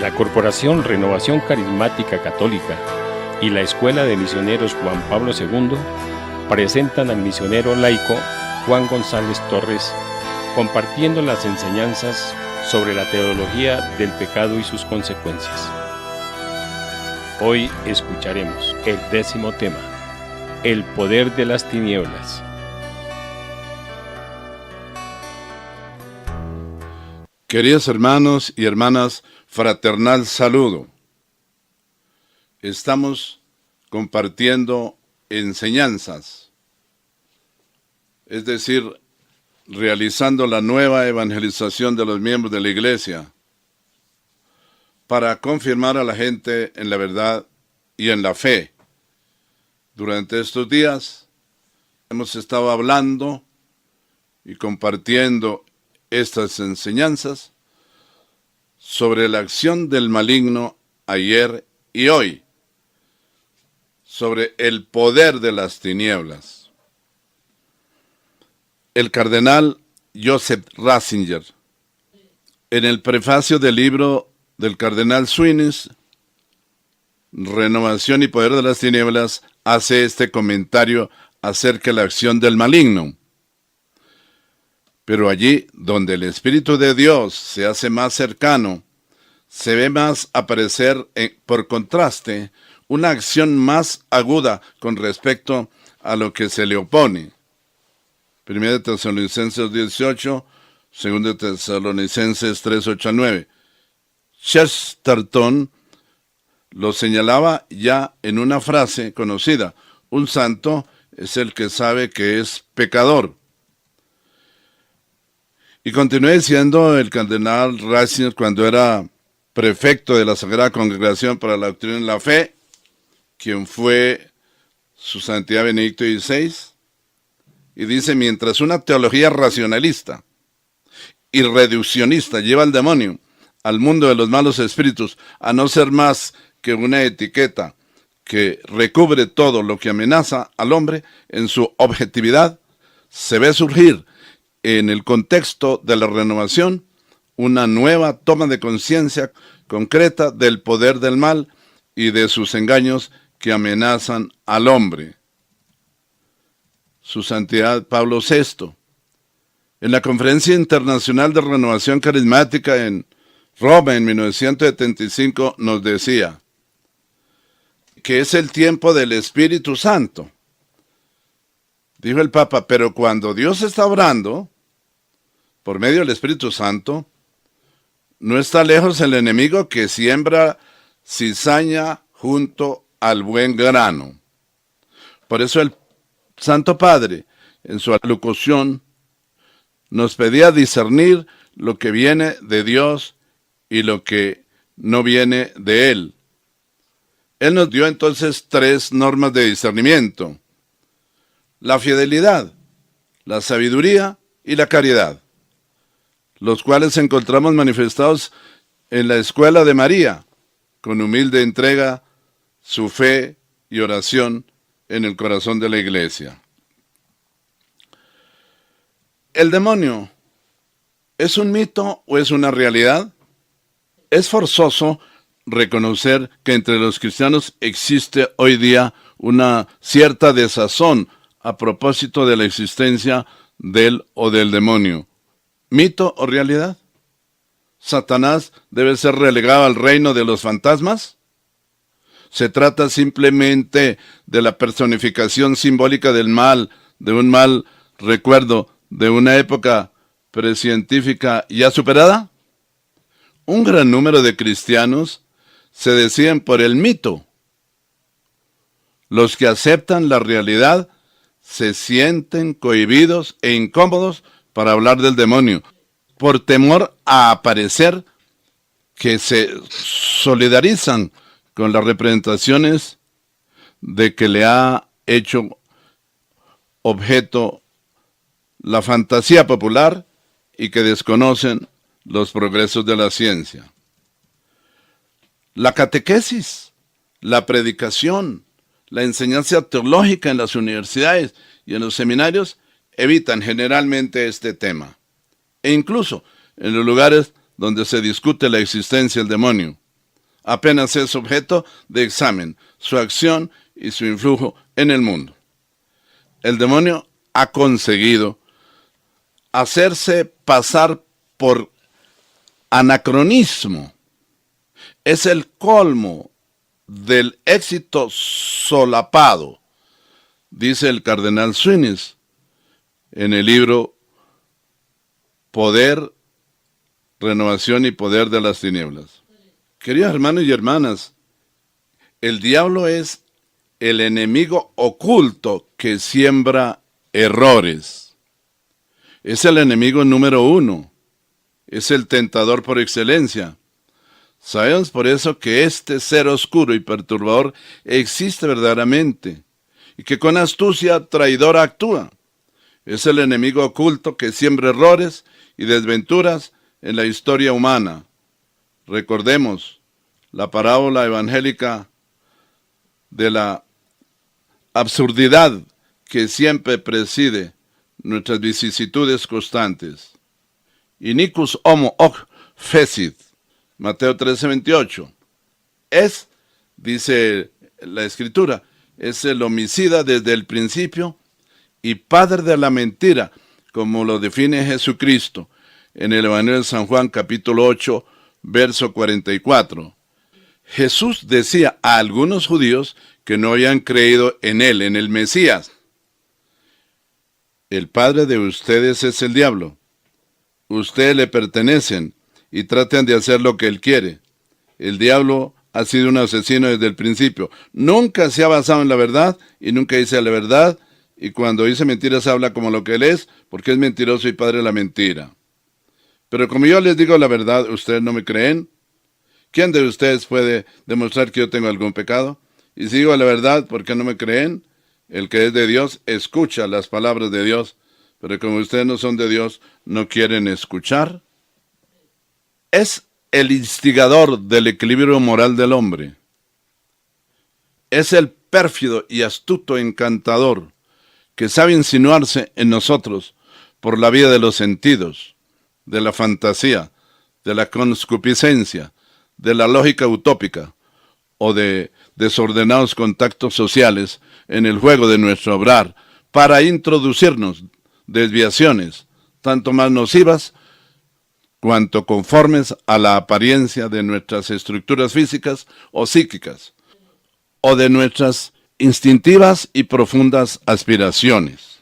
La Corporación Renovación Carismática Católica y la Escuela de Misioneros Juan Pablo II presentan al misionero laico Juan González Torres compartiendo las enseñanzas sobre la teología del pecado y sus consecuencias. Hoy escucharemos el 10º tema, el poder de las tinieblas. Queridos hermanos y hermanas, fraternal saludo. Estamos compartiendo enseñanzas, es decir, realizando la nueva evangelización de los miembros de la Iglesia para confirmar a la gente en la verdad y en la fe. Durante estos días hemos estado hablando y compartiendo estas enseñanzas sobre la acción del maligno ayer y hoy, sobre el poder de las tinieblas. El cardenal Joseph Ratzinger, en el prefacio del libro del cardenal Sweeney, Renovación y Poder de las Tinieblas, hace este comentario acerca de la acción del maligno. Pero allí donde el Espíritu de Dios se hace más cercano, se ve más aparecer, por contraste, una acción más aguda con respecto a lo que se le opone. 1 Tesalonicenses 18, 2 Tesalonicenses 3, 8 a 9. Chesterton lo señalaba ya en una frase conocida: un santo es el que sabe que es pecador. Y continué diciendo el cardenal Ratzinger cuando era prefecto de la Sagrada Congregación para la Doctrina y la Fe, quien fue su santidad Benedicto XVI, y dice: mientras una teología racionalista y reduccionista lleva al demonio, al mundo de los malos espíritus, a no ser más que una etiqueta que recubre todo lo que amenaza al hombre en su objetividad, se ve surgir en el contexto de la renovación una nueva toma de conciencia concreta del poder del mal y de sus engaños que amenazan al hombre. Su Santidad Pablo VI, en la Conferencia Internacional de Renovación Carismática en Roma en 1975, nos decía que es el tiempo del Espíritu Santo. Dijo el Papa: pero cuando Dios está obrando por medio del Espíritu Santo, no está lejos el enemigo que siembra cizaña junto al buen grano. Por eso el Santo Padre, en su alocución, nos pedía discernir lo que viene de Dios y lo que no viene de Él. Él nos dio entonces 3 normas de discernimiento: la fidelidad, la sabiduría y la caridad, los cuales encontramos manifestados en la escuela de María, con humilde entrega, su fe y oración en el corazón de la Iglesia. ¿El demonio es un mito o es una realidad? Es forzoso reconocer que entre los cristianos existe hoy día una cierta desazón a propósito de la existencia del o del demonio. ¿Mito o realidad? ¿Satanás debe ser relegado al reino de los fantasmas? ¿Se trata simplemente de la personificación simbólica del mal, de un mal recuerdo de una época precientífica ya superada? Un gran número de cristianos se deciden por el mito. Los que aceptan la realidad se sienten cohibidos e incómodos para hablar del demonio, por temor a aparecer que se solidarizan con las representaciones de que le ha hecho objeto la fantasía popular y que desconocen los progresos de la ciencia. La catequesis, la predicación, la enseñanza teológica en las universidades y en los seminarios evitan generalmente este tema. E incluso en los lugares donde se discute la existencia del demonio, apenas es objeto de examen, su acción y su influjo en el mundo. El demonio ha conseguido hacerse pasar por anacronismo. Es el colmo del éxito solapado, dice el cardenal Suines en el libro Poder, Renovación y Poder de las Tinieblas. Queridos hermanos y hermanas, el diablo es el enemigo oculto que siembra errores. Es el enemigo número 1. Es el tentador por excelencia. Sabemos por eso que este ser oscuro y perturbador existe verdaderamente y que con astucia traidora actúa. Es el enemigo oculto que siembra errores y desventuras en la historia humana. Recordemos la parábola evangélica de la absurdidad que siempre preside nuestras vicisitudes constantes. Iniquus homo hoc fecit, Mateo 13:28. Es, dice la Escritura, es el homicida desde el principio y padre de la mentira, como lo define Jesucristo en el Evangelio de San Juan, capítulo 8, verso 44. Jesús decía a algunos judíos que no habían creído en él, en el Mesías: el padre de ustedes es el diablo. Ustedes le pertenecen y tratan de hacer lo que él quiere. El diablo ha sido un asesino desde el principio. Nunca se ha basado en la verdad y nunca dice la verdad. Y cuando dice mentiras habla como lo que él es, porque es mentiroso y padre de la mentira. Pero como yo les digo la verdad, ¿ustedes no me creen? ¿Quién de ustedes puede demostrar que yo tengo algún pecado? Y si digo la verdad, ¿por qué no me creen? El que es de Dios escucha las palabras de Dios, pero como ustedes no son de Dios, no quieren escuchar. Es el instigador del equilibrio moral del hombre. Es el pérfido y astuto encantador que sabe insinuarse en nosotros por la vía de los sentidos, de la fantasía, de la concupiscencia, de la lógica utópica o de desordenados contactos sociales en el juego de nuestro obrar, para introducirnos desviaciones tanto más nocivas cuanto conformes a la apariencia de nuestras estructuras físicas o psíquicas, o de nuestras instintivas y profundas aspiraciones.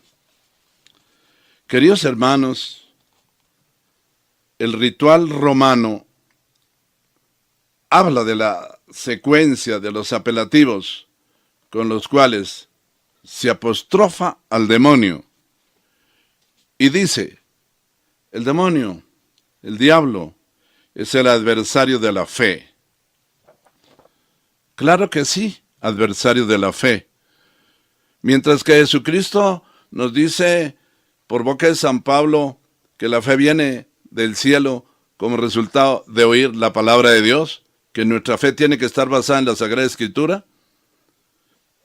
Queridos hermanos, el ritual romano habla de la secuencia de los apelativos con los cuales se apostrofa al demonio y dice: el demonio, el diablo, es el adversario de la fe. Claro que sí, adversario de la fe. Mientras que Jesucristo nos dice por boca de San Pablo que la fe viene del cielo como resultado de oír la palabra de Dios, que nuestra fe tiene que estar basada en la Sagrada Escritura.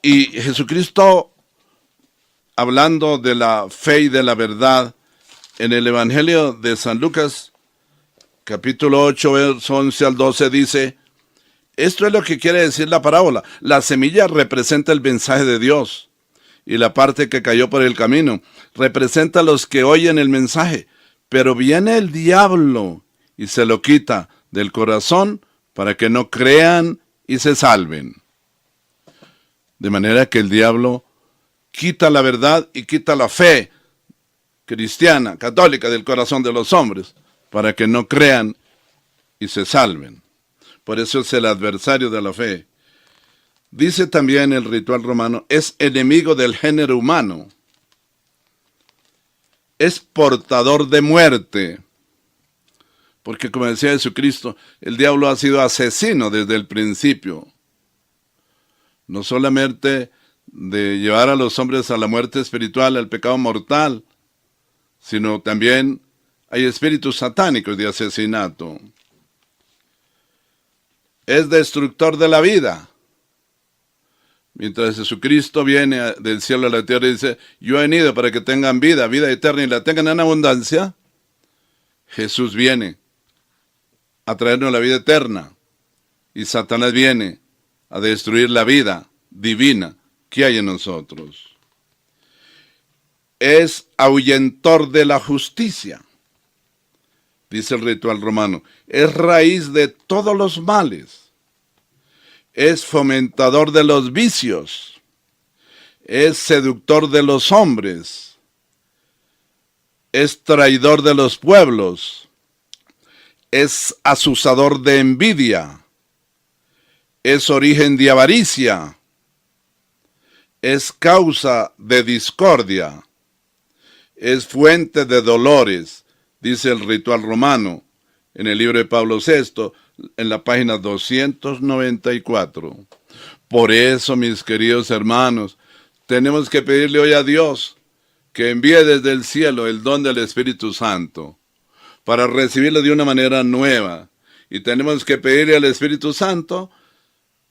Y Jesucristo, hablando de la fe y de la verdad, en el Evangelio de San Lucas, capítulo 8, verso 11 al 12, dice: esto es lo que quiere decir la parábola. La semilla representa el mensaje de Dios, y la parte que cayó por el camino representa a los que oyen el mensaje. Pero viene el diablo y se lo quita del corazón para que no crean y se salven. De manera que el diablo quita la verdad y quita la fe cristiana, católica, del corazón de los hombres, para que no crean y se salven. Por eso es el adversario de la fe. Dice también el ritual romano: es enemigo del género humano. Es portador de muerte. Porque, como decía Jesucristo, el diablo ha sido asesino desde el principio. No solamente de llevar a los hombres a la muerte espiritual, al pecado mortal, sino también hay espíritus satánicos de asesinato. Es destructor de la vida. Mientras Jesucristo viene del cielo a la tierra y dice: yo he venido para que tengan vida, vida eterna, y la tengan en abundancia, Jesús viene a traernos la vida eterna. y Satanás viene a destruir la vida divina que hay en nosotros. Es ahuyentor de la justicia, dice el ritual romano. Es raíz de todos los males. Es fomentador de los vicios. Es seductor de los hombres. Es traidor de los pueblos. Es azusador de envidia. Es origen de avaricia. Es causa de discordia. Es fuente de dolores, dice el ritual romano en el libro de Pablo VI, en la página 294. Por eso, mis queridos hermanos, tenemos que pedirle hoy a Dios que envíe desde el cielo el don del Espíritu Santo para recibirlo de una manera nueva. Y tenemos que pedirle al Espíritu Santo,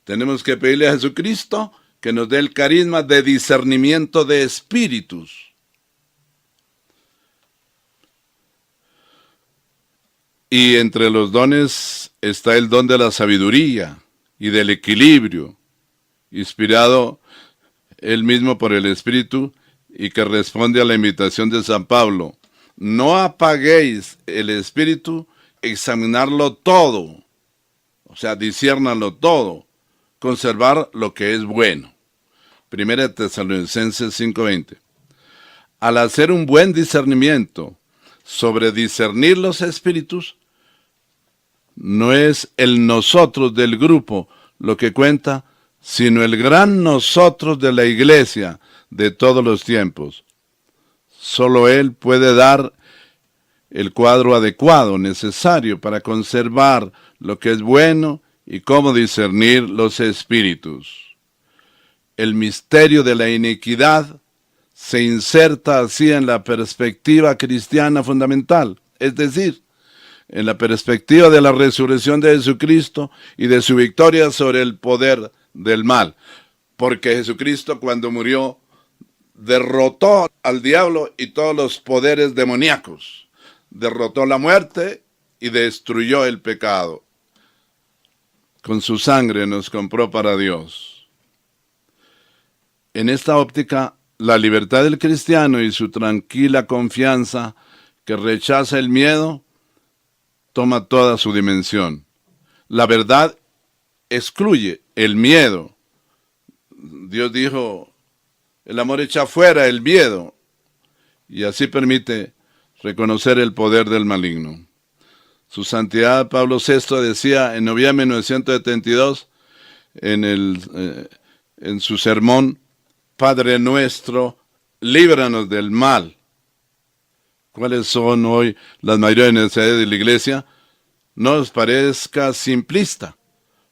tenemos que pedirle a Jesucristo que nos dé el carisma de discernimiento de espíritus. Y entre los dones está el don de la sabiduría y del equilibrio, inspirado él mismo por el Espíritu y que responde a la invitación de San Pablo. No apaguéis el Espíritu, examinarlo todo, o sea, disciérnalo todo, conservar lo que es bueno. 1 Tesalonicenses 5:20. Al hacer un buen discernimiento sobre discernir los espíritus, no es el nosotros del grupo lo que cuenta, sino el gran nosotros de la iglesia de todos los tiempos. Solo Él puede dar el cuadro adecuado, necesario para conservar lo que es bueno y cómo discernir los espíritus. El misterio de la iniquidad se inserta así en la perspectiva cristiana fundamental, es decir, en la perspectiva de la resurrección de Jesucristo y de su victoria sobre el poder del mal. Porque Jesucristo, cuando murió, derrotó al diablo y todos los poderes demoníacos. Derrotó la muerte y destruyó el pecado. Con su sangre nos compró para Dios. En esta óptica, la libertad del cristiano y su tranquila confianza que rechaza el miedo toma toda su dimensión. La verdad excluye el miedo. Dios dijo, el amor echa fuera el miedo, y así permite reconocer el poder del maligno. Su Santidad Pablo VI decía en noviembre de 1972, en su sermón, Padre nuestro, líbranos del mal. ¿Cuáles son hoy las mayores necesidades de la iglesia? No os parezca simplista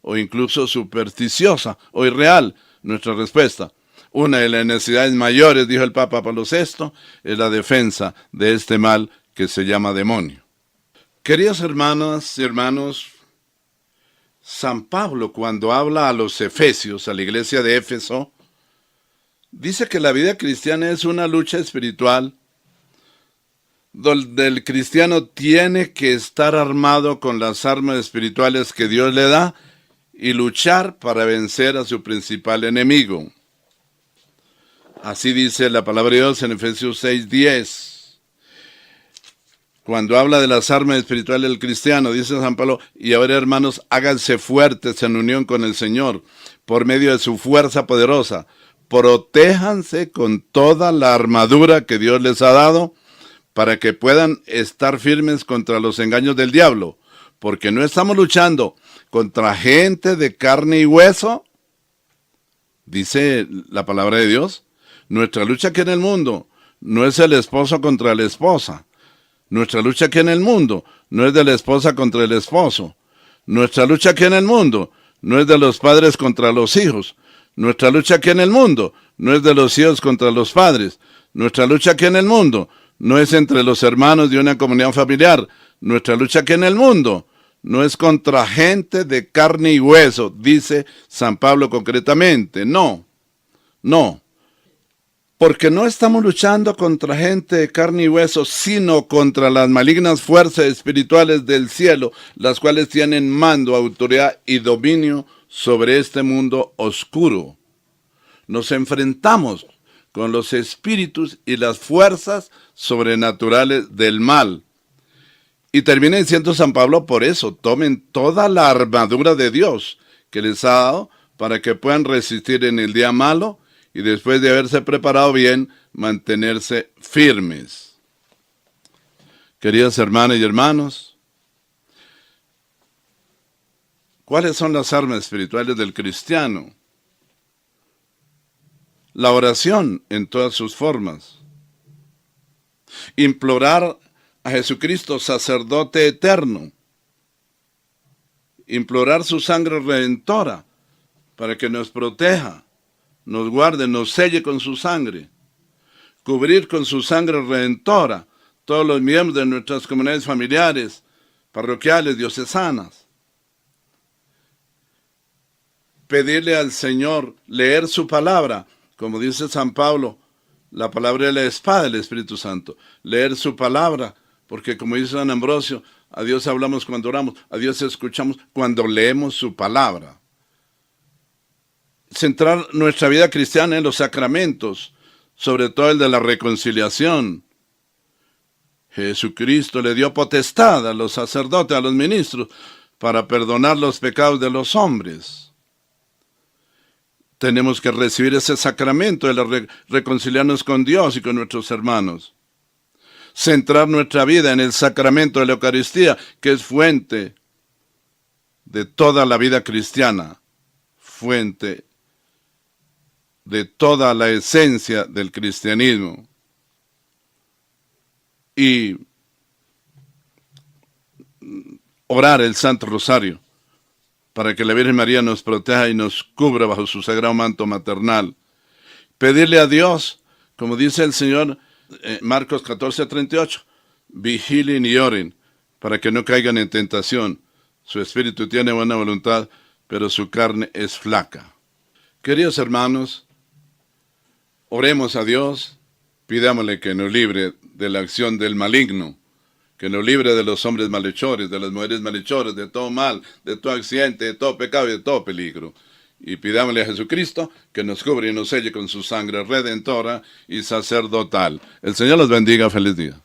o incluso supersticiosa o irreal nuestra respuesta. Una de las necesidades mayores, dijo el Papa Pablo VI, es la defensa de este mal que se llama demonio. Queridas hermanas y hermanos, San Pablo, cuando habla a los efesios, a la iglesia de Éfeso, dice que la vida cristiana es una lucha espiritual donde el cristiano tiene que estar armado con las armas espirituales que Dios le da y luchar para vencer a su principal enemigo. Así dice la palabra de Dios en Efesios 6:10. Cuando habla de las armas espirituales del cristiano, dice San Pablo, y ahora hermanos, háganse fuertes en unión con el Señor, por medio de su fuerza poderosa. Protéjanse con toda la armadura que Dios les ha dado, para que puedan estar firmes contra los engaños del diablo, porque no estamos luchando contra gente de carne y hueso, dice la palabra de Dios. Nuestra lucha aquí en el mundo no es el esposo contra la esposa. Nuestra lucha aquí en el mundo no es de la esposa contra el esposo. Nuestra lucha aquí en el mundo no es de los padres contra los hijos. Nuestra lucha aquí en el mundo no es de los hijos contra los padres. Nuestra lucha aquí en el mundo no es entre los hermanos de una comunidad familiar. Nuestra lucha aquí en el mundo no es contra gente de carne y hueso, dice San Pablo concretamente. No. Porque no estamos luchando contra gente de carne y hueso, sino contra las malignas fuerzas espirituales del cielo, las cuales tienen mando, autoridad y dominio sobre este mundo oscuro. Nos enfrentamos con los espíritus y las fuerzas sobrenaturales del mal. Y termina diciendo San Pablo, por eso, tomen toda la armadura de Dios que les ha dado para que puedan resistir en el día malo y después de haberse preparado bien, mantenerse firmes. Queridas hermanas y hermanos, ¿cuáles son las armas espirituales del cristiano? La oración en todas sus formas. Implorar a Jesucristo, sacerdote eterno. Implorar su sangre redentora para que nos proteja, nos guarde, nos selle con su sangre. Cubrir con su sangre redentora todos los miembros de nuestras comunidades familiares, parroquiales, diocesanas. Pedirle al Señor leer su palabra, como dice San Pablo, la palabra es la espada del Espíritu Santo. Leer su palabra, porque como dice San Ambrosio, a Dios hablamos cuando oramos, a Dios escuchamos cuando leemos su palabra. Centrar nuestra vida cristiana en los sacramentos, sobre todo el de la reconciliación. Jesucristo le dio potestad a los sacerdotes, a los ministros, para perdonar los pecados de los hombres. Tenemos que recibir ese sacramento de reconciliarnos con Dios y con nuestros hermanos. Centrar nuestra vida en el sacramento de la Eucaristía, que es fuente de toda la vida cristiana, fuente de toda la esencia del cristianismo. Y orar el Santo Rosario, para que la Virgen María nos proteja y nos cubra bajo su sagrado manto maternal. Pedirle a Dios, como dice el Señor, Marcos 14:38, vigilen y oren, para que no caigan en tentación. Su espíritu tiene buena voluntad, pero su carne es flaca. Queridos hermanos, oremos a Dios, pidámosle que nos libre de la acción del maligno, que nos libre de los hombres malhechores, de las mujeres malhechoras, de todo mal, de todo accidente, de todo pecado y de todo peligro. Y pidámosle a Jesucristo que nos cubre y nos selle con su sangre redentora y sacerdotal. El Señor los bendiga. Feliz día.